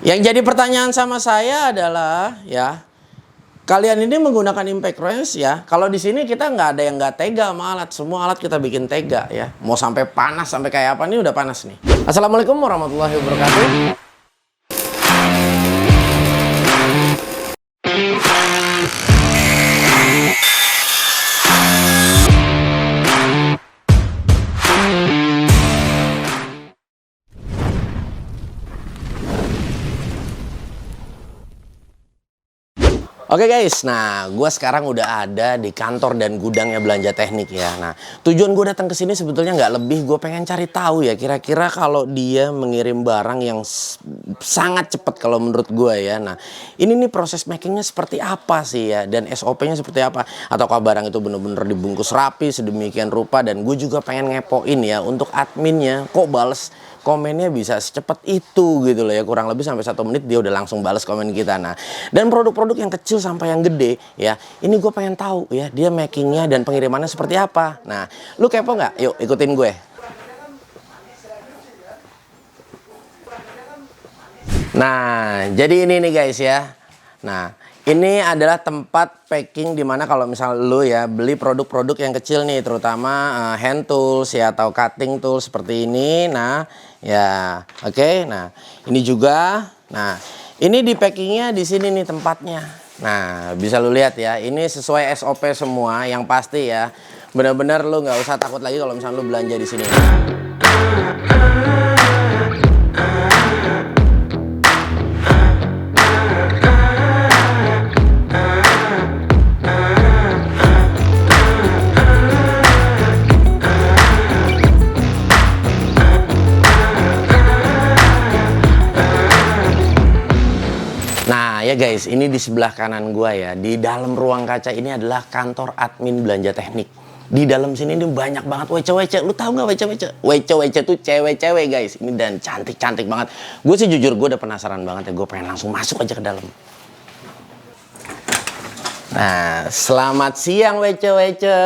Yang jadi pertanyaan sama saya adalah ya, kalian ini menggunakan impact wrench ya. Kalau di sini kita nggak ada yang nggak tega sama alat, semua alat kita bikin tega ya. Mau sampai panas sampai kayak apa nih udah panas nih. Assalamualaikum warahmatullahi wabarakatuh. Oke guys, nah gue sekarang udah ada di kantor dan gudangnya Belanja Teknik ya. Nah tujuan gue datang ke sini sebetulnya nggak lebih, gue pengen cari tahu ya kira-kira kalau dia mengirim barang yang sangat cepat kalau menurut gue ya. Nah ini nih proses makingnya seperti apa sih ya, dan SOP-nya seperti apa? Ataukah barang itu bener-bener dibungkus rapi sedemikian rupa? Dan gue juga pengen ngepoin ya untuk adminnya, kok bales komennya bisa secepat itu gitu loh ya, kurang lebih sampai 1 menit dia udah langsung balas komen kita. Nah dan produk-produk yang kecil sampai yang gede ya, ini gue pengen tahu ya dia makingnya dan pengirimannya seperti apa. Nah lu kepo nggak? Yuk ikutin gue. Nah jadi ini nih guys ya. Nah ini adalah tempat packing dimana kalau misal lu ya beli produk-produk yang kecil nih, terutama hand tools ya atau cutting tools seperti ini. Nah ya oke. Nah ini juga. Nah ini di packingnya di sini nih tempatnya. Nah bisa lu lihat ya, ini sesuai SOP semua yang pasti ya. Bener-bener lu nggak usah takut lagi kalau misal lu belanja di sini. Nah ya guys, ini di sebelah kanan gua ya, di dalam ruang kaca ini adalah kantor admin Belanja Teknik. Di dalam sini ini banyak banget wece-wece. Lu tahu nggak wece-wece? Wece-wece tuh cewek-cewek guys. Ini dan cantik-cantik banget. Gue sih jujur gue udah penasaran banget ya. Gue pengen langsung masuk aja ke dalam. Nah, selamat siang wece-wece.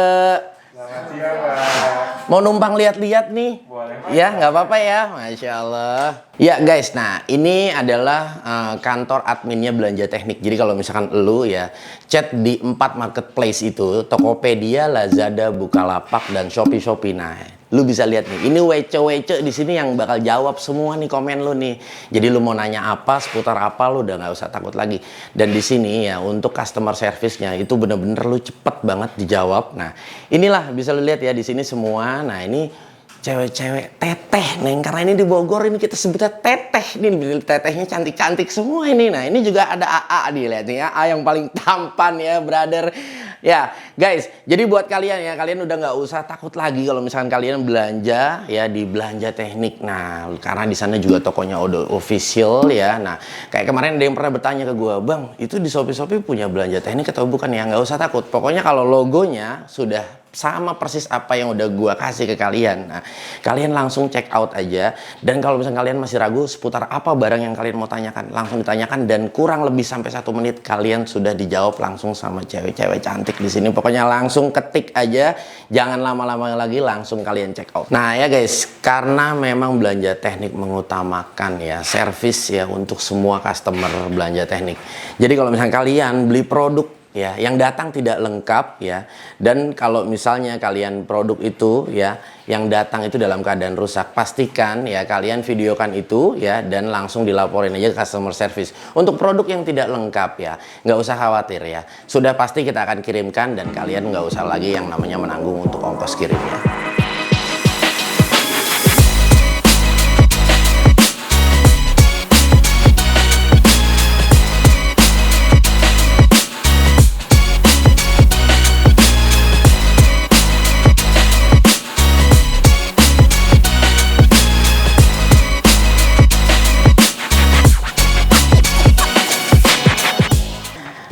Selamat siang, Pak. Mau numpang lihat-lihat nih? Boleh, Pak. Ya, nggak apa-apa ya. Masya Allah. Ya guys, nah ini adalah kantor adminnya Belanja Teknik. Jadi kalau misalkan lu ya chat di 4 marketplace itu, Tokopedia, Lazada, Bukalapak, dan Shopee. Nah, lu bisa lihat nih, ini wece-wece di sini yang bakal jawab semua nih komen lu nih. Jadi lu mau nanya apa, seputar apa, lu udah nggak usah takut lagi. Dan di sini ya untuk customer service-nya itu bener-bener lu cepet banget dijawab. Nah, inilah bisa lu lihat ya di sini semua. Nah, ini cewek-cewek teteh neng, karena ini di Bogor ini kita sebutnya teteh. Ini tetehnya cantik-cantik semua ini. Nah ini juga ada AA nih, lihat nih AA yang paling tampan ya brother. Ya guys, jadi buat kalian ya, kalian udah nggak usah takut lagi kalau misalkan kalian belanja ya di Belanja Teknik. Nah karena di sana juga tokonya udah official ya. Nah kayak kemarin ada yang pernah bertanya ke gue, bang itu di Shopee punya Belanja Teknik atau bukan ya? Nggak usah takut, pokoknya kalau logonya sudah sama persis apa yang udah gua kasih ke kalian. Nah, kalian langsung check out aja. Dan kalau misalnya kalian masih ragu seputar apa barang yang kalian mau tanyakan, langsung ditanyakan dan kurang lebih sampai 1 menit kalian sudah dijawab langsung sama cewek-cewek cantik di sini. Pokoknya langsung ketik aja, jangan lama-lama lagi, langsung kalian check out. Nah ya guys, karena memang Belanja Teknik mengutamakan ya service ya untuk semua customer Belanja Teknik. Jadi kalau misalnya kalian beli produk ya yang datang tidak lengkap ya, dan kalau misalnya kalian produk itu ya yang datang itu dalam keadaan rusak, pastikan ya kalian videokan itu ya dan langsung dilaporin aja ke customer service. Untuk produk yang tidak lengkap ya nggak usah khawatir ya, sudah pasti kita akan kirimkan dan kalian nggak usah lagi yang namanya menanggung untuk ongkos kirimnya.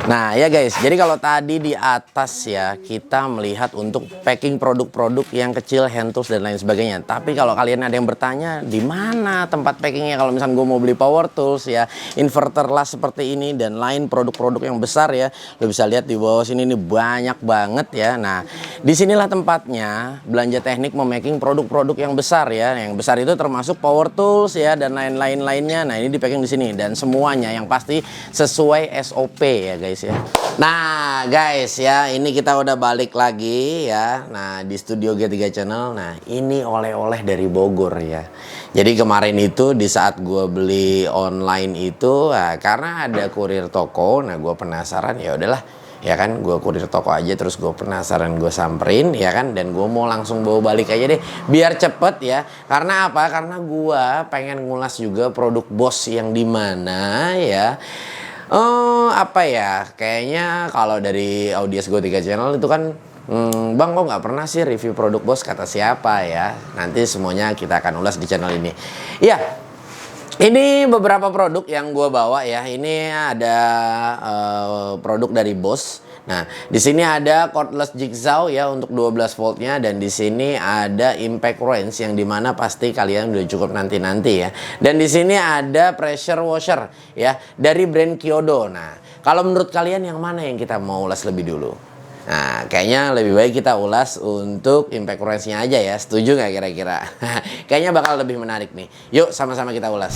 Nah ya guys, jadi kalau tadi di atas ya kita melihat untuk packing produk-produk yang kecil, hand tools dan lain sebagainya. Tapi kalau kalian ada yang bertanya di mana tempat packingnya, kalau misalnya gue mau beli power tools ya, inverter las seperti ini dan lain produk-produk yang besar ya, lo bisa lihat di bawah sini ini banyak banget ya. Nah disinilah tempatnya Belanja Teknik memaking produk-produk yang besar ya. Yang besar itu termasuk power tools ya dan lain-lain lainnya. Nah ini di packing di sini dan semuanya yang pasti sesuai SOP ya guys ya. Nah guys ya, ini kita udah balik lagi ya. Nah di studio G3 Channel. Nah ini oleh-oleh dari Bogor ya. Jadi kemarin itu di saat gue beli online itu karena ada kurir toko. Nah gue penasaran, ya udahlah ya kan, gue kurir toko aja, terus gue penasaran, gue samperin ya kan, dan gue mau langsung bawa balik aja deh biar cepet ya. Karena apa? Karena gue pengen ngulas juga produk Boss yang dimana ya, apa ya, kayaknya kalau dari audiens Go3 Channel itu kan Bang kok nggak pernah sih review produk Boss, kata siapa ya. Nanti semuanya kita akan ulas di channel ini ya. Ini beberapa produk yang gue bawa ya. Ini ada produk dari Boss. Nah, di sini ada cordless jigsaw ya untuk 12 voltnya, dan di sini ada impact wrench yang dimana pasti kalian udah cukup nanti-nanti ya. Dan di sini ada pressure washer ya dari brand Kyodo. Nah, kalau menurut kalian yang mana yang kita mau ulas lebih dulu? Nah, kayaknya lebih baik kita ulas untuk impact wrench-nya aja ya. Setuju nggak kira-kira? Kayaknya bakal lebih menarik nih. Yuk sama-sama kita ulas.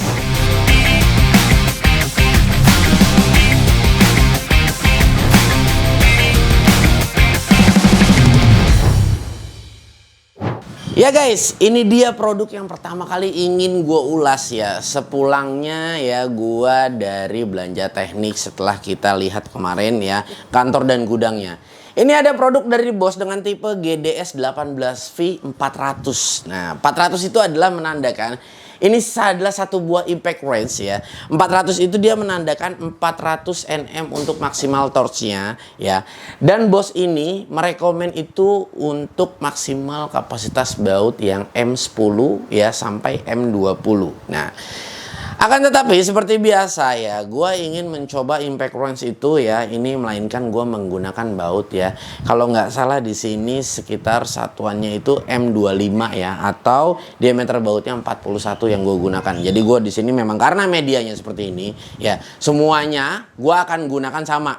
Ya guys, ini dia produk yang pertama kali ingin gue ulas ya. Sepulangnya ya gue dari Belanja Teknik setelah kita lihat kemarin ya kantor dan gudangnya. Ini ada produk dari Boss dengan tipe GDS 18V 400. Nah 400 itu adalah menandakan ini adalah satu buah impact wrench ya. 400 itu dia menandakan 400 Nm untuk maksimal torque-nya ya. Dan Boss ini merekomen itu untuk maksimal kapasitas baut yang M10 ya sampai M20. Nah, akan tetapi seperti biasa ya, gue ingin mencoba impact wrench itu ya. Ini melainkan gue menggunakan baut ya. Kalau nggak salah di sini sekitar satuannya itu M25 ya, atau diameter bautnya 41 yang gue gunakan. Jadi gue di sini memang karena medianya seperti ini ya, semuanya gue akan gunakan sama.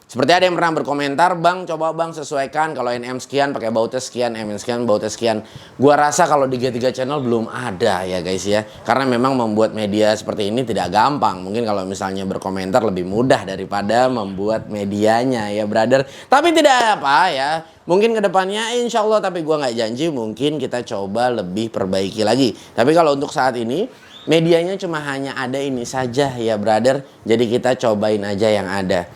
Seperti ada yang pernah berkomentar, Bang coba Bang sesuaikan, kalau NM sekian pakai bautnya sekian, MM sekian bautnya sekian. Gua rasa kalau di G3 Channel belum ada ya guys ya. Karena memang membuat media seperti ini tidak gampang. Mungkin kalau misalnya berkomentar lebih mudah daripada membuat medianya ya brother. Tapi tidak apa ya. Mungkin kedepannya insya Allah, tapi gua nggak janji, mungkin kita coba lebih perbaiki lagi. Tapi kalau untuk saat ini medianya cuma hanya ada ini saja ya brother. Jadi kita cobain aja yang ada.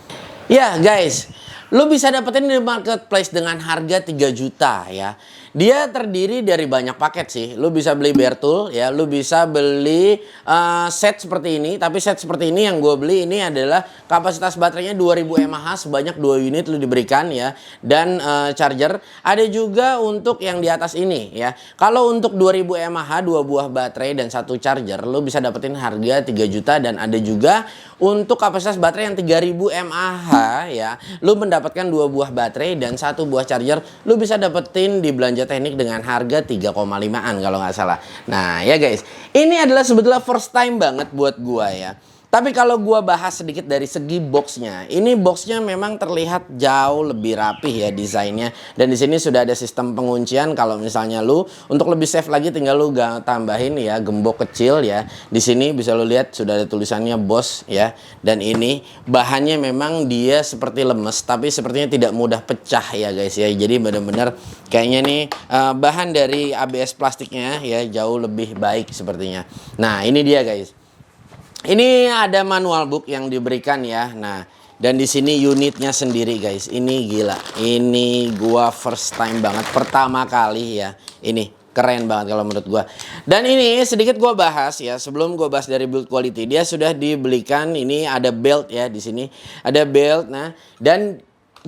Ya guys, lu bisa dapetin di marketplace dengan harga 3 juta ya. Dia terdiri dari banyak paket sih. Lu bisa beli bare tool ya, lu bisa beli set seperti ini. Tapi set seperti ini yang gue beli ini adalah kapasitas baterainya 2000 mAh, sebanyak 2 unit lu diberikan ya. Dan charger. Ada juga untuk yang di atas ini ya. Kalau untuk 2000 mAh 2 buah baterai dan 1 charger, lu bisa dapetin harga 3 juta. Dan ada juga untuk kapasitas baterai yang 3000 mAh ya, lu mendapatkan 2 buah baterai dan 1 buah charger. Lu bisa dapetin di Belanja Teknik dengan harga 3,5an kalau nggak salah. Nah ya guys, ini adalah sebetulnya first time banget buat gua ya. Tapi kalau gua bahas sedikit dari segi boxnya, ini boxnya memang terlihat jauh lebih rapih ya desainnya. Dan di sini sudah ada sistem penguncian. Kalau misalnya lu untuk lebih safe lagi, tinggal lu tambahin ya gembok kecil ya. Di sini bisa lu lihat sudah ada tulisannya Boss ya. Dan ini bahannya memang dia seperti lemes, tapi sepertinya tidak mudah pecah ya guys ya. Jadi benar-benar kayaknya nih bahan dari ABS plastiknya ya jauh lebih baik sepertinya. Nah ini dia guys. Ini ada manual book yang diberikan ya. Nah, dan di sini unitnya sendiri guys. Ini gila. Ini gua first time banget, pertama kali ya. Ini keren banget kalau menurut gua. Dan ini sedikit gua bahas ya, sebelum gua bahas dari build quality. Dia sudah dibelikan, ini ada belt ya di sini. Ada belt. Nah, dan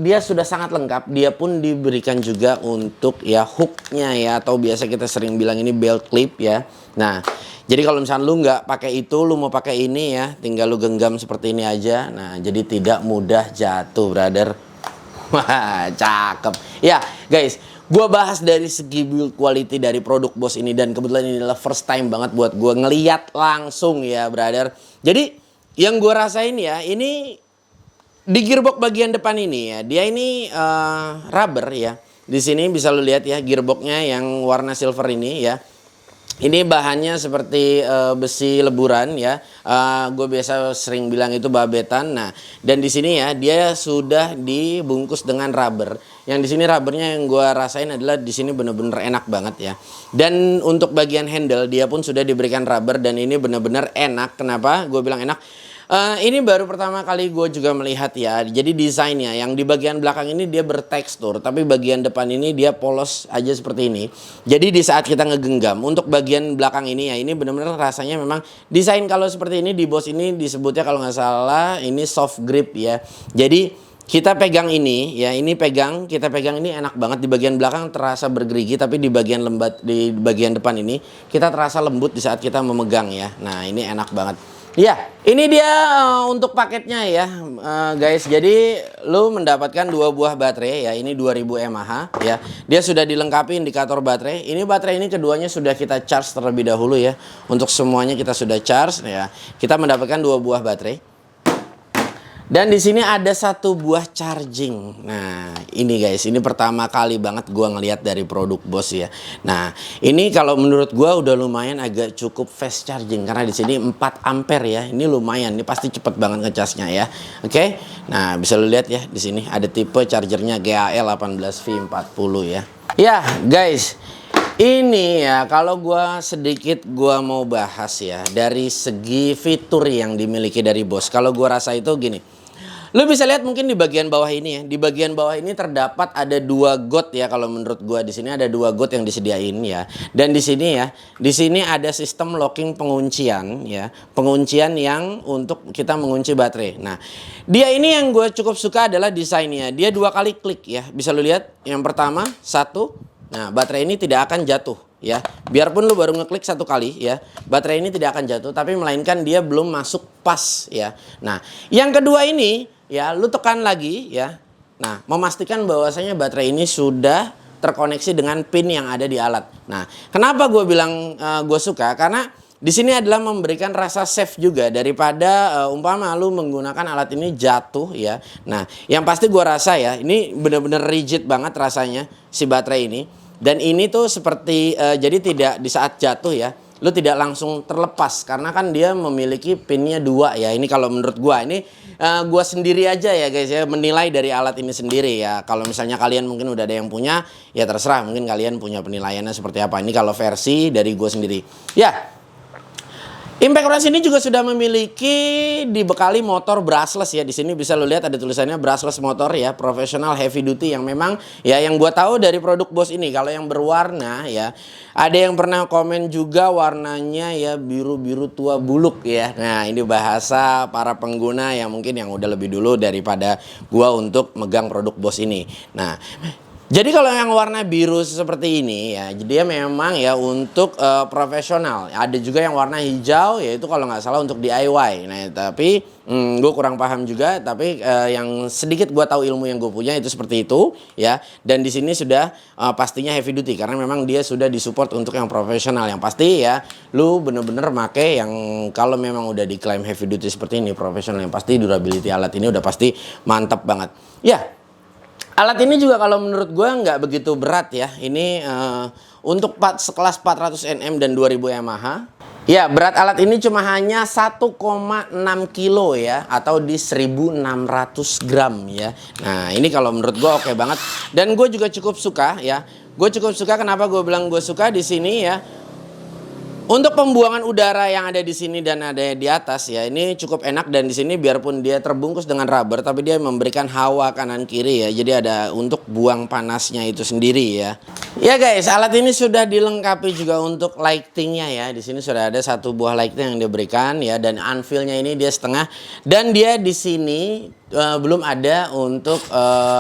dia sudah sangat lengkap. Dia pun diberikan juga untuk ya hooknya ya, atau biasa kita sering bilang ini belt clip ya. Nah, jadi kalau misalnya lu nggak pakai itu, lu mau pakai ini ya, tinggal lu genggam seperti ini aja. Nah, jadi tidak mudah jatuh, brother. Wah, cakep. Ya, guys, gua bahas dari segi build quality dari produk Boss ini, dan kebetulan ini adalah first time banget buat gua ngeliat langsung ya, brother. Jadi, yang gua rasain ya, ini di gearbox bagian depan ini ya, dia ini rubber ya. Di sini bisa lu lihat ya gearboxnya yang warna silver ini ya. Ini bahannya seperti besi leburan ya. Gue biasa sering bilang itu babetan. Nah, dan di sini ya dia sudah dibungkus dengan rubber. Yang di sini rubbernya yang gue rasain adalah di sini bener-bener enak banget ya. Dan untuk bagian handle dia pun sudah diberikan rubber, dan ini bener-bener enak. Kenapa? Gue bilang enak. Ini baru pertama kali gue juga melihat ya. Jadi desainnya yang di bagian belakang ini dia bertekstur, tapi bagian depan ini dia polos aja seperti ini. Jadi di saat kita ngegenggam untuk bagian belakang ini ya, ini benar-benar rasanya memang desain kalau seperti ini di Boss ini disebutnya kalau nggak salah ini soft grip ya. Jadi kita pegang ini ya, kita pegang ini enak banget. Di bagian belakang terasa bergerigi, tapi di bagian di bagian depan ini kita terasa lembut di saat kita memegang ya. Nah, ini enak banget. Ya, ini dia untuk paketnya ya, guys. Jadi lu mendapatkan 2 buah baterai ya. Ini 2000 mAh ya. Dia sudah dilengkapi indikator baterai. Ini baterai ini keduanya sudah kita charge terlebih dahulu ya. Untuk semuanya kita sudah charge ya. Kita mendapatkan 2 buah baterai. Dan di sini ada 1 buah charging. Nah, ini guys, ini pertama kali banget gua ngelihat dari produk Boss ya. Nah, ini kalau menurut gua udah lumayan agak cukup fast charging karena di sini 4 ampere ya. Ini lumayan, ini pasti cepet banget ngecasnya ya. Oke. Nah, bisa lu lihat ya di sini ada tipe chargernya GAL18V40 ya. Ya, guys. Ini ya kalau gua mau bahas ya dari segi fitur yang dimiliki dari Boss. Kalau gua rasa itu gini. Lu bisa lihat mungkin di bagian bawah ini ya. Di bagian bawah ini terdapat ada 2 got ya, kalau menurut gua di sini ada 2 got yang disediain ya. Dan di sini ya, di sini ada sistem locking penguncian ya. Penguncian yang untuk kita mengunci baterai. Nah, dia ini yang gue cukup suka adalah desainnya. Dia 2 kali klik ya. Bisa lu lihat. Yang pertama, 1. Nah, baterai ini tidak akan jatuh ya. Biarpun lu baru ngeklik 1 kali ya, baterai ini tidak akan jatuh, tapi melainkan dia belum masuk pas ya. Nah, yang kedua ini ya, lu tekan lagi ya. Nah, memastikan bahwasanya baterai ini sudah terkoneksi dengan pin yang ada di alat. Nah, kenapa gue bilang gue suka? Karena di sini adalah memberikan rasa safe juga daripada umpama lu menggunakan alat ini jatuh ya. Nah, yang pasti gue rasa ya, ini bener-bener rigid banget rasanya si baterai ini. Dan ini tuh seperti jadi tidak di saat jatuh ya, lu tidak langsung terlepas karena kan dia memiliki pinnya 2 ya. Ini kalau menurut gua, ini gua sendiri aja ya guys ya, menilai dari alat ini sendiri ya. Kalau misalnya kalian mungkin udah ada yang punya, ya terserah, mungkin kalian punya penilaiannya seperti apa. Ini kalau versi dari gua sendiri. Ya. Impact Orange ini juga sudah memiliki dibekali motor brushless ya. Di sini bisa lo lihat ada tulisannya brushless motor ya, professional heavy duty, yang memang ya yang gua tahu dari produk Boss ini kalau yang berwarna ya. Ada yang pernah komen juga warnanya ya biru-biru tua buluk ya. Nah, ini bahasa para pengguna yang mungkin yang udah lebih dulu daripada gua untuk megang produk Boss ini. Nah, jadi kalau yang warna biru seperti ini ya, dia memang ya untuk profesional. Ada juga yang warna hijau, yaitu kalau nggak salah untuk DIY. Nah, tapi gue kurang paham juga. Tapi yang sedikit gue tahu ilmu yang gue punya itu seperti itu ya. Dan di sini sudah pastinya heavy duty karena memang dia sudah disupport untuk yang profesional. Yang pasti ya, lu bener-bener make yang kalau memang udah diklaim heavy duty seperti ini profesional, yang pasti durability alat ini udah pasti mantap banget. Ya. Alat ini juga kalau menurut gue nggak begitu berat ya. Ini untuk sekelas 400 Nm dan 2000 mAh. Ya, berat alat ini cuma hanya 1,6 kilo ya, atau di 1600 gram ya. Nah, ini kalau menurut gue oke banget. Dan gue juga cukup suka ya. Gue cukup suka, kenapa gue bilang gue suka di sini ya. Untuk pembuangan udara yang ada di sini dan ada di atas ya, ini cukup enak. Dan di sini biarpun dia terbungkus dengan rubber, tapi dia memberikan hawa kanan kiri ya. Jadi ada untuk buang panasnya itu sendiri ya. Ya guys, alat ini sudah dilengkapi juga untuk lightingnya ya. Di sini sudah ada 1 buah lighting yang diberikan ya. Dan anvilnya ini dia setengah. Dan dia di sini belum ada untuk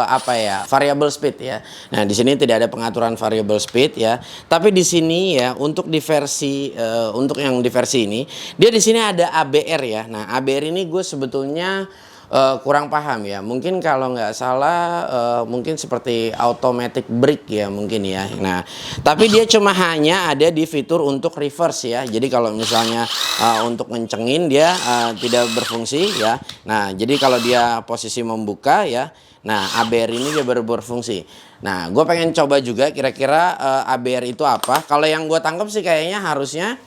apa ya, variable speed ya. Nah, di sini tidak ada pengaturan variable speed ya. Tapi di sini ya untuk di versi untuk yang di versi ini, dia di sini ada ABR ya. Nah, ABR ini gue sebetulnya kurang paham ya. Mungkin kalau nggak salah mungkin seperti automatic brake ya mungkin ya. Nah, tapi dia cuma hanya ada di fitur untuk reverse ya. Jadi kalau misalnya untuk ngencengin dia tidak berfungsi ya. Nah, jadi kalau dia posisi membuka ya. Nah, ABR ini dia baru berfungsi. Nah, gue pengen coba juga kira-kira ABR itu apa. Kalau yang gue tangkap sih kayaknya harusnya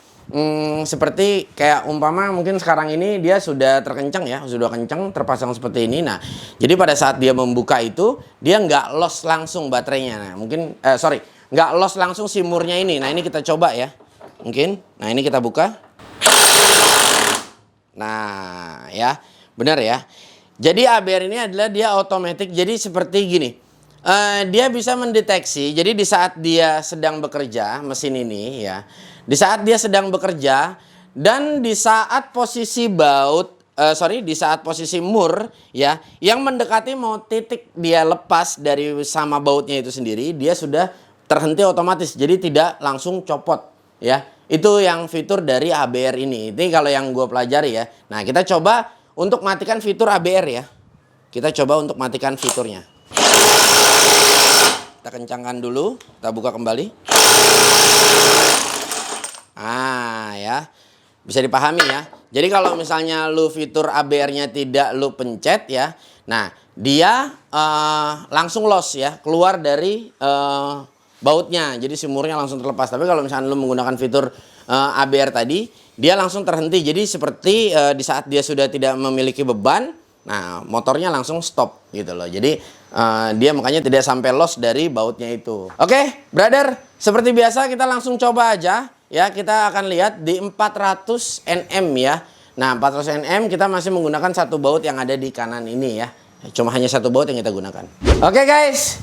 seperti kayak umpama mungkin sekarang ini dia sudah terkencang ya, sudah kencang terpasang seperti ini. Nah, jadi pada saat dia membuka itu dia nggak los langsung baterainya. Nah, mungkin nggak los langsung si murnya ini. Nah, ini kita coba ya, mungkin. Nah, ini kita buka. Nah, ya benar ya. Jadi ABR ini adalah dia otomatis. Jadi seperti gini. Dia bisa mendeteksi. Jadi di saat dia sedang bekerja mesin ini ya. Di saat dia sedang bekerja dan di saat posisi di saat posisi mur ya, yang mendekati mau titik dia lepas dari sama bautnya itu sendiri, dia sudah terhenti otomatis. Jadi tidak langsung copot ya. Itu yang fitur dari ABR ini. Ini kalau yang gue pelajari ya. Nah, kita coba untuk matikan fitur ABR ya. Kita coba untuk matikan fiturnya. Kita kencangkan dulu, kita buka kembali. Ya. Bisa dipahami ya. Jadi kalau misalnya lu fitur ABR-nya tidak lu pencet ya. Nah, dia langsung loss ya, keluar dari bautnya. Jadi si murnya langsung terlepas. Tapi kalau misalnya lu menggunakan fitur ABR tadi, dia langsung terhenti. Jadi seperti di saat dia sudah tidak memiliki beban, nah motornya langsung stop gitu loh. Jadi dia makanya tidak sampai loss dari bautnya itu. Oke, brother, seperti biasa kita langsung coba aja. Ya, kita akan lihat di 400 Nm ya. Nah, 400 Nm kita masih menggunakan satu baut yang ada di kanan ini ya. Cuma hanya satu baut yang kita gunakan. Oke guys,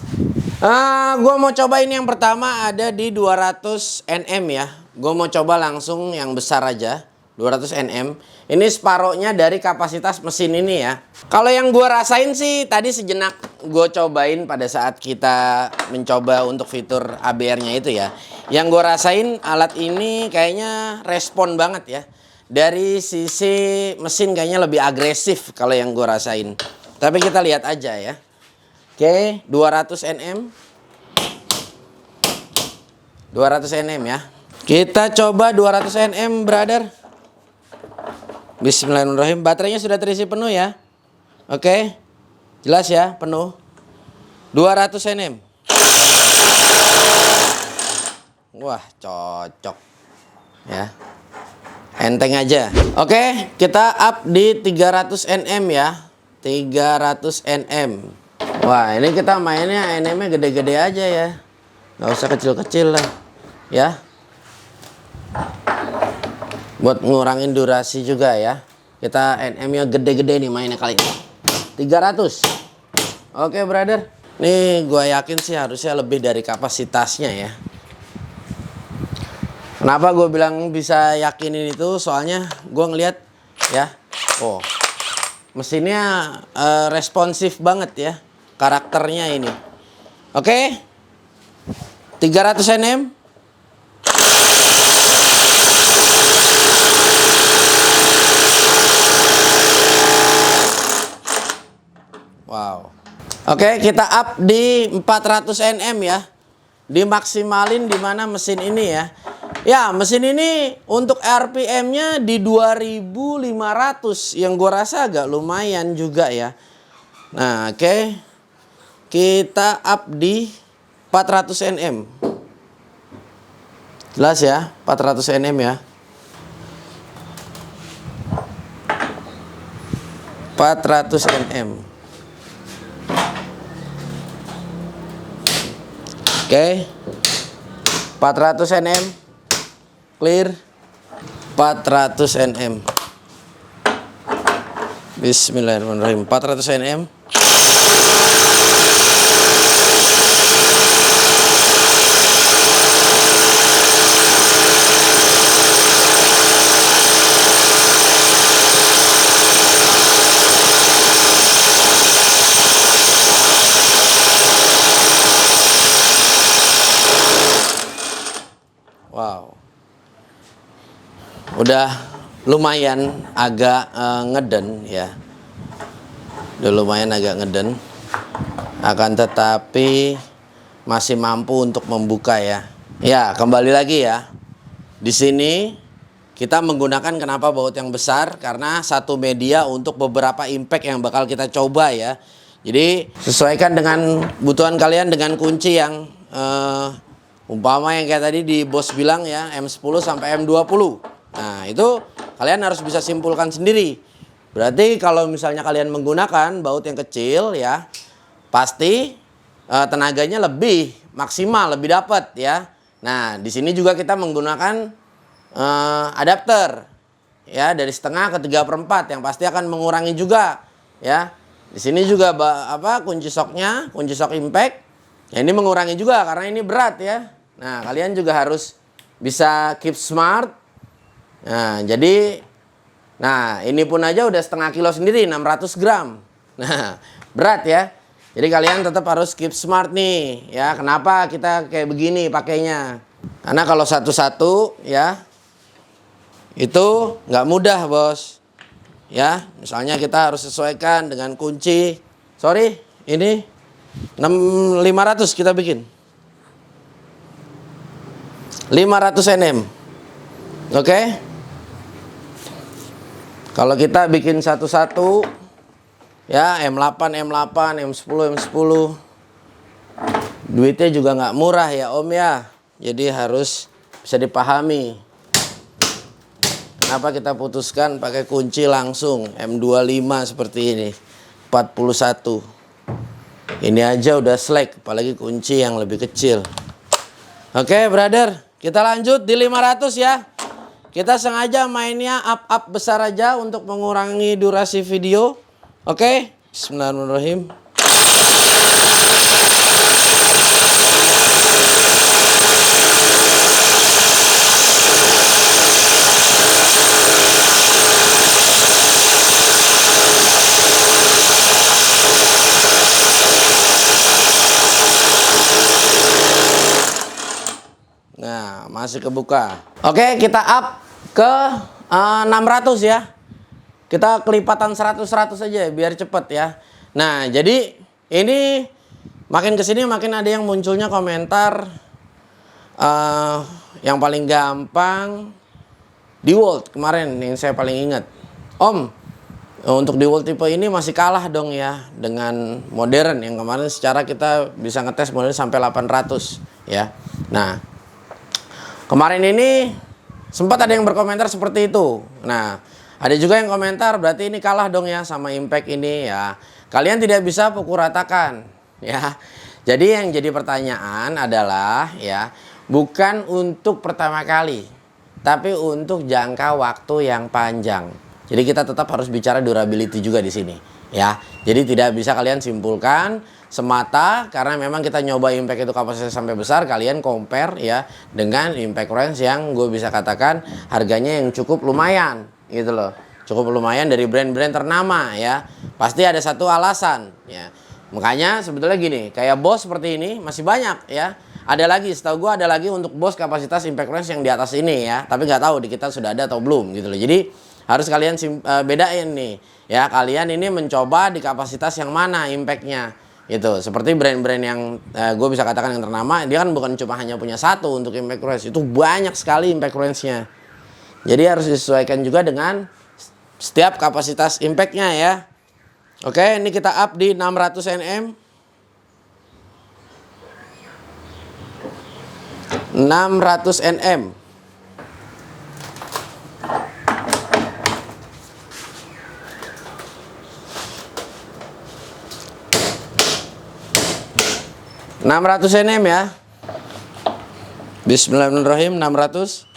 gue mau coba ini yang pertama ada di 200 Nm ya. Gue mau coba langsung yang besar aja, 200 Nm. Ini separohnya dari kapasitas mesin ini ya. Kalau yang gue rasain sih tadi sejenak gue cobain pada saat kita mencoba untuk fitur ABR-nya itu ya. Yang gue rasain alat ini kayaknya respon banget ya. Dari sisi mesin kayaknya lebih agresif kalau yang gue rasain. Tapi kita lihat aja ya. Oke, 200 Nm. 200 Nm ya. Kita coba 200 Nm, brother. Bismillahirrahmanirrahim. Baterainya sudah terisi penuh ya. Oke. Jelas ya, penuh. 200 Nm. Wah, cocok. Ya. Enteng aja. Oke, kita up di 300 Nm ya. 300 Nm. Wah, ini kita mainnya Nm-nya gede-gede aja ya. Nggak usah kecil-kecil lah. Ya. Buat ngurangin durasi juga ya. Kita Nm-nya gede-gede nih mainnya kali ini. 300. Oke, brother. Nih, gue yakin sih harusnya lebih dari kapasitasnya ya. Kenapa gue bilang bisa yakinin itu? Soalnya gue ngeliat ya. Oh, mesinnya responsif banget ya. Karakternya ini. Oke. 300 Nm. Wow. Oke, kita up di 400 Nm ya. Dimaksimalin di mana mesin ini ya. Ya, mesin ini untuk RPM-nya di 2500 yang gue rasa agak lumayan juga ya. Nah, oke. Kita up di 400 Nm. Jelas ya, 400 Nm ya. 400 Nm. Oke. 400 Nm. Clear. 400 Nm. Bismillahirrahmanirrahim. 400 Nm. udah lumayan agak ngeden ya. Udah lumayan agak ngeden. Akan tetapi masih mampu untuk membuka ya. Ya, kembali lagi ya. Di sini kita menggunakan kenapa baut yang besar, karena satu media untuk beberapa impact yang bakal kita coba ya. Jadi sesuaikan dengan kebutuhan kalian dengan kunci yang umpama yang kayak tadi di bos bilang ya, M10 sampai M20. Nah, itu kalian harus bisa simpulkan sendiri. Berarti kalau misalnya kalian menggunakan baut yang kecil ya, pasti tenaganya lebih maksimal, lebih dapat ya. Nah, di sini juga kita menggunakan adapter ya, dari setengah ke 3/4 yang pasti akan mengurangi juga ya. Di sini juga kunci shocknya, kunci shock impact. Ya, ini mengurangi juga karena ini berat ya. Nah, kalian juga harus bisa keep smart. Nah, jadi ini pun aja udah setengah kilo sendiri, 600 gram. Nah, berat ya. Jadi kalian tetap harus keep smart nih ya. Kenapa kita kayak begini pakainya? Karena kalau satu-satu ya itu nggak mudah, bos. Ya, misalnya kita harus sesuaikan dengan kunci. Sorry, ini 500 kita bikin. 500 Nm. Oke? Kalau kita bikin satu-satu ya, M8, M8, M10, M10. Duitnya juga nggak murah ya, Om ya. Jadi harus bisa dipahami. Kenapa kita putuskan pakai kunci langsung M25 seperti ini, 41. Ini aja udah slack, apalagi kunci yang lebih kecil. Oke, brother, kita lanjut di 500 ya. Kita sengaja mainnya up besar aja untuk mengurangi durasi video. Oke, bismillahirrahmanirrahim. Nah, masih kebuka. Oke, kita up ke 600 ya. Kita kelipatan 100 aja biar cepet ya. Nah, jadi ini makin kesini makin ada yang munculnya komentar. Yang paling gampang DeWalt kemarin yang saya paling ingat. Om, untuk DeWalt tipe ini masih kalah dong ya dengan modern yang kemarin secara kita bisa ngetes modern sampai 800 ya. Nah, kemarin ini sempat ada yang berkomentar seperti itu. Nah, ada juga yang komentar berarti ini kalah dong ya sama impact ini ya. Kalian tidak bisa pukul ratakan ya. Jadi yang jadi pertanyaan adalah ya, bukan untuk pertama kali, tapi untuk jangka waktu yang panjang. Jadi kita tetap harus bicara durability juga di sini ya. Jadi tidak bisa kalian simpulkan semata karena memang kita nyoba impact itu kapasitas sampai besar, kalian compare ya dengan impact range yang gue bisa katakan harganya yang cukup lumayan gitu loh. Cukup lumayan dari brand-brand ternama ya. Pasti ada satu alasan ya. Makanya sebetulnya gini, kayak Boss seperti ini masih banyak ya. Ada lagi, setahu gue ada lagi untuk Boss kapasitas impact range yang di atas ini ya. Tapi nggak tahu di kita sudah ada atau belum gitu loh. Jadi harus kalian bedain nih ya. Kalian ini mencoba di kapasitas yang mana impactnya. Gitu, seperti brand-brand yang gue bisa katakan yang ternama, dia kan bukan cuma hanya punya satu untuk impact range, itu banyak sekali impact range-nya. Jadi harus disesuaikan juga dengan setiap kapasitas impact-nya ya. Oke, ini kita up di 600 Nm. 600 Nm. Nm ya. Bismillahirrahmanirrahim. 600.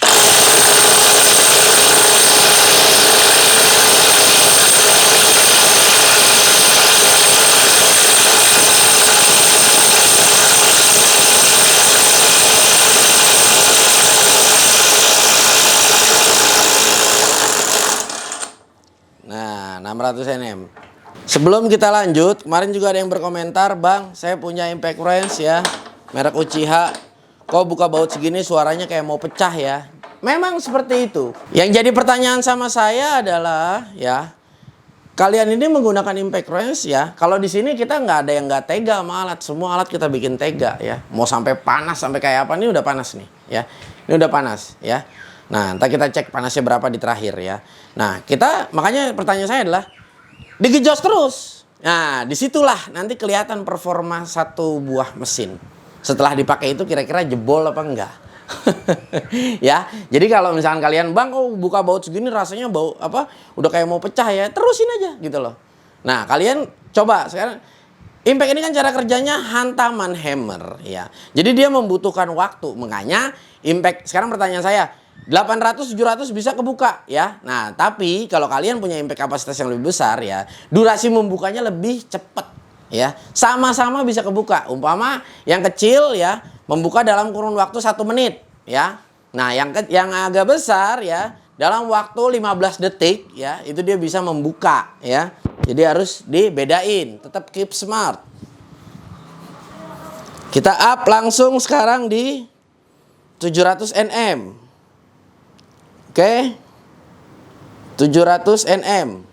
Nah, 600 Nm. Sebelum kita lanjut, kemarin juga ada yang berkomentar, Bang, saya punya impact range ya, merek Uchiha. Kok buka baut segini suaranya kayak mau pecah ya? memang seperti itu. Yang jadi pertanyaan sama saya adalah ya, kalian ini menggunakan impact range ya. Kalau di sini kita nggak ada yang nggak tega sama alat. Semua alat kita bikin tega ya. Mau sampai panas sampai kayak apa, ini udah panas nih ya. Ini udah panas ya. Nah, ntar kita cek panasnya berapa di terakhir ya. Nah, makanya pertanyaan saya adalah digejos terus. Nah, disitulah nanti kelihatan performa satu buah mesin. Setelah dipakai itu kira-kira jebol apa enggak. Ya, jadi kalau misalkan kalian, Bang, kok buka baut segini rasanya bau apa? Udah kayak mau pecah ya, terusin aja gitu loh. Nah, kalian coba sekarang. Impact ini kan cara kerjanya hantaman hammer ya. Jadi dia membutuhkan waktu. Makanya impact, sekarang pertanyaan saya, 800 700 bisa kebuka ya. Nah, tapi kalau kalian punya impact kapasitas yang lebih besar ya, durasi membukanya lebih cepat ya. Sama-sama bisa kebuka. Umpama yang kecil ya membuka dalam kurun waktu 1 menit ya. Nah, yang agak besar ya dalam waktu 15 detik ya, itu dia bisa membuka ya. Jadi harus dibedain, tetap keep smart. Kita up langsung sekarang di 700 Nm. Oke. 700 Nm.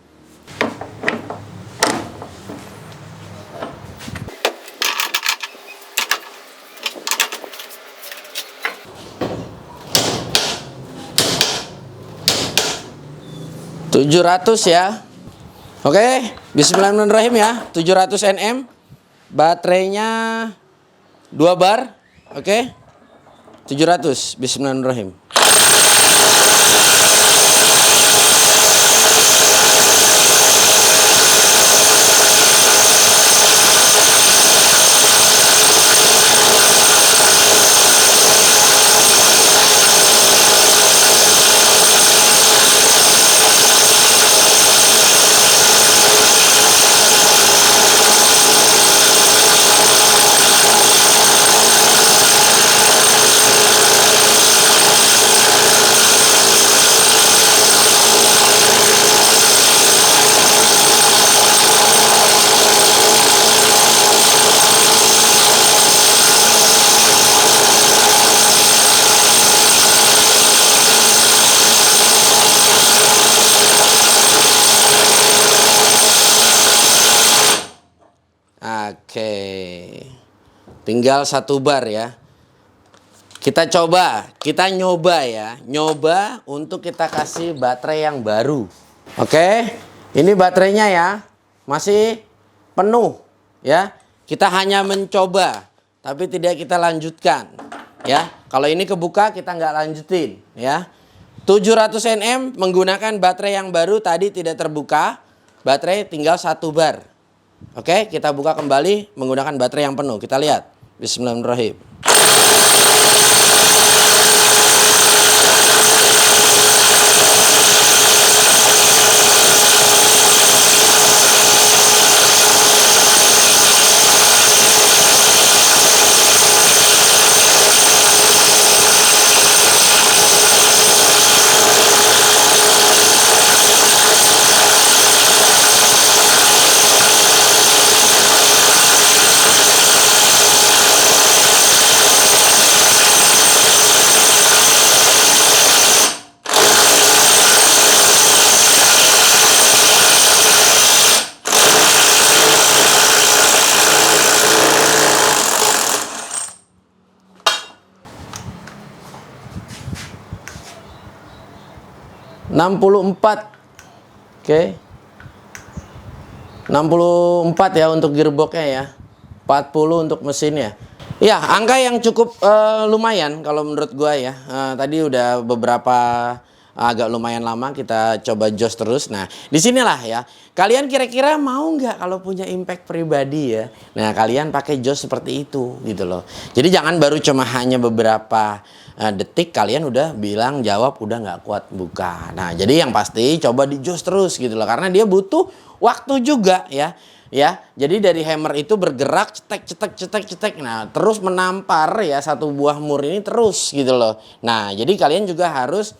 ya. Oke, bismillahirrahmanirrahim ya. 700 Nm. Baterainya 2 bar. Oke. 700. Bismillahirrahmanirrahim. Oke, tinggal 1 bar ya. Kita nyoba ya. Nyoba untuk kita kasih baterai yang baru. Oke, ini baterainya ya. Masih penuh ya. Kita hanya mencoba, tapi tidak kita lanjutkan ya. Kalau ini kebuka kita nggak lanjutin ya. 700 Nm menggunakan baterai yang baru, tadi tidak terbuka. Baterai tinggal 1 bar. Oke, kita buka kembali menggunakan baterai yang penuh. Kita lihat. Bismillahirrahmanirrahim. Oke. 64 ya untuk gearboxnya ya. 40 untuk mesinnya. Ya, angka yang cukup lumayan kalau menurut gua ya. Tadi udah beberapa agak lumayan lama kita coba jos terus. Nah, disinilah ya. Kalian kira-kira mau nggak kalau punya impact pribadi ya? Nah, kalian pakai jos seperti itu gitu loh. Jadi jangan baru cuma hanya beberapa detik kalian udah bilang jawab udah nggak kuat buka. Nah, jadi yang pasti coba di jos terus gitu loh. Karena dia butuh waktu juga ya. Ya, jadi dari hammer itu bergerak cetek. Nah, terus menampar ya satu buah mur ini terus gitu loh. Nah, jadi kalian juga harus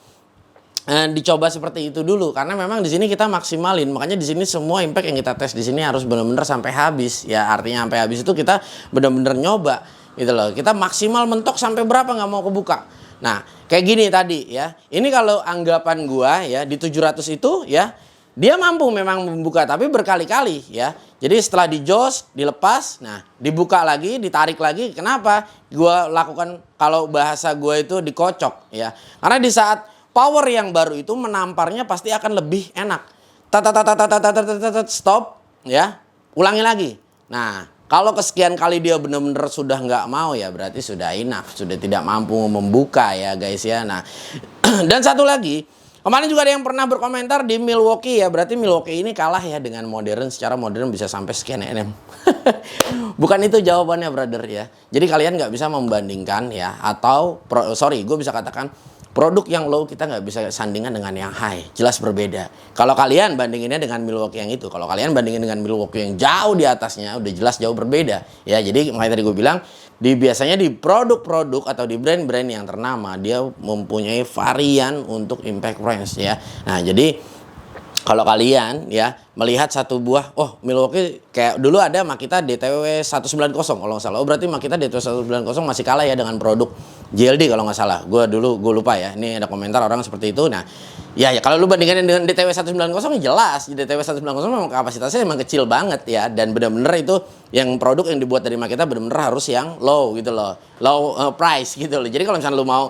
dicoba seperti itu dulu karena memang di sini kita maksimalin. Makanya di sini semua impact yang kita tes di sini harus benar-benar sampai habis. Ya, artinya sampai habis itu kita benar-benar nyoba gitu loh. Kita maksimal mentok sampai berapa nggak mau kebuka. Nah, kayak gini tadi ya. Ini kalau anggapan gua ya di 700 itu ya, dia mampu memang membuka tapi berkali-kali ya. Jadi setelah dijos, dilepas, nah dibuka lagi, ditarik lagi. Kenapa? Gua lakukan kalau bahasa gua itu dikocok ya. Karena di saat power yang baru itu menamparnya pasti akan lebih enak. Stop ya. Ulangi lagi. Nah, kalau kesekian kali dia benar-benar sudah nggak mau ya berarti sudah enough, sudah tidak mampu membuka ya guys ya. Nah, dan satu lagi, kemarin juga ada yang pernah berkomentar di Milwaukee ya, berarti Milwaukee ini kalah ya dengan modern, secara modern bisa sampai sekian NM. Bukan itu jawabannya brother ya. Jadi kalian nggak bisa membandingkan ya, atau gue bisa katakan produk yang low kita nggak bisa sandingan dengan yang high, jelas berbeda. Kalau kalian bandinginnya dengan Milwaukee yang itu, kalau kalian bandingin dengan Milwaukee yang jauh di atasnya, udah jelas jauh berbeda. Ya, jadi makanya tadi gue bilang, biasanya di produk-produk atau di brand-brand yang ternama, dia mempunyai varian untuk impact range ya. Nah, jadi kalau kalian ya melihat satu buah, oh Milwaukee kayak dulu ada Makita DTW 190 kalau nggak salah. Oh berarti Makita DTW 190 masih kalah ya dengan produk JLD kalau nggak salah. Gue lupa ya. Ini ada komentar orang seperti itu. Nah, ya kalau lu bandingkan dengan DTW 190 jelas DTW 190 memang kapasitasnya memang kecil banget ya, dan benar-benar itu yang produk yang dibuat dari Makita benar-benar harus yang low gitu loh. Low price gitu loh. Jadi kalau misalnya lu mau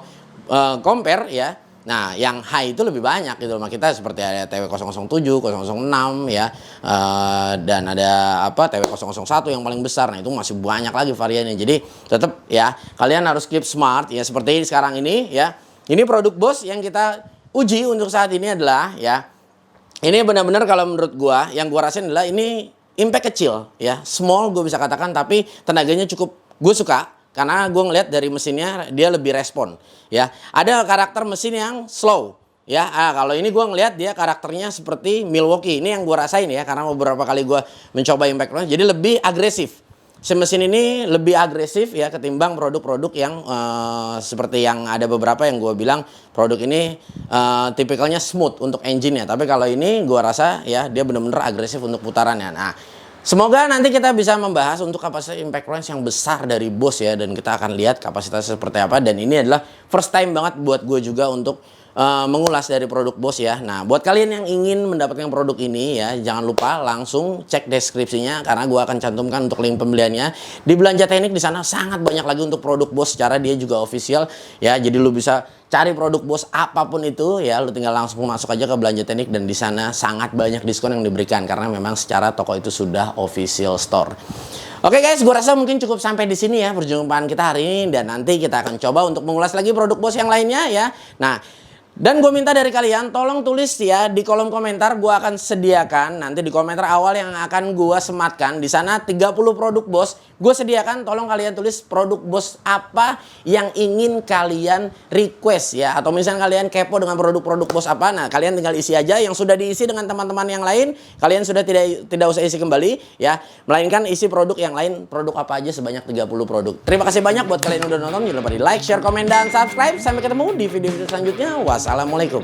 compare ya, nah, yang high itu lebih banyak gitu loh. Kita seperti ada TW007, 006 ya. Dan ada TW001 yang paling besar. Nah, itu masih banyak lagi variannya. Jadi, tetap ya kalian harus keep smart ya, seperti sekarang ini ya. Ini produk Boss yang kita uji untuk saat ini adalah ya. Ini benar-benar kalau menurut gua, yang gua rasain adalah ini impact kecil ya. Small gue bisa katakan, tapi tenaganya cukup gue suka. Karena gue ngeliat dari mesinnya dia lebih respon ya. Ada karakter mesin yang slow ya. Kalau ini gue ngeliat dia karakternya seperti Milwaukee. Ini yang gue rasain ya, karena beberapa kali gue mencoba impact range, jadi lebih agresif. Si mesin ini lebih agresif ya ketimbang produk-produk yang seperti yang ada beberapa yang gue bilang produk ini tipikalnya smooth untuk engine-nya. Tapi kalau ini gue rasa ya dia benar-benar agresif untuk putarannya. Nah, semoga nanti kita bisa membahas untuk kapasitas impact range yang besar dari Boss ya, dan kita akan lihat kapasitasnya seperti apa. Dan ini adalah first time banget buat gue juga untuk mengulas dari produk Boss ya. Nah, buat kalian yang ingin mendapatkan produk ini ya, jangan lupa langsung cek deskripsinya, karena gue akan cantumkan untuk link pembeliannya. Di Belanja Teknik di sana sangat banyak lagi untuk produk Boss, secara dia juga official ya. Jadi lu bisa cari produk Boss apapun itu ya, lu tinggal langsung masuk aja ke Belanja Teknik, dan di sana sangat banyak diskon yang diberikan karena memang secara toko itu sudah official store. Oke guys, gue rasa mungkin cukup sampai di sini ya perjumpaan kita hari ini, dan nanti kita akan coba untuk mengulas lagi produk Boss yang lainnya ya. Nah, dan gue minta dari kalian tolong tulis ya di kolom komentar. Gue akan sediakan nanti di komentar awal yang akan gue sematkan di sana 30 produk Boss. Gue sediakan, tolong kalian tulis produk Boss apa yang ingin kalian request ya, atau misalnya kalian kepo dengan produk-produk Boss apa. Nah, kalian tinggal isi aja. Yang sudah diisi dengan teman-teman yang lain, kalian sudah tidak usah isi kembali ya, melainkan isi produk yang lain. Produk apa aja sebanyak 30 produk. Terima kasih banyak buat kalian yang udah nonton. Jangan lupa di like, share, komen, dan subscribe. Sampai ketemu di video-video selanjutnya. Wassalamualaikum.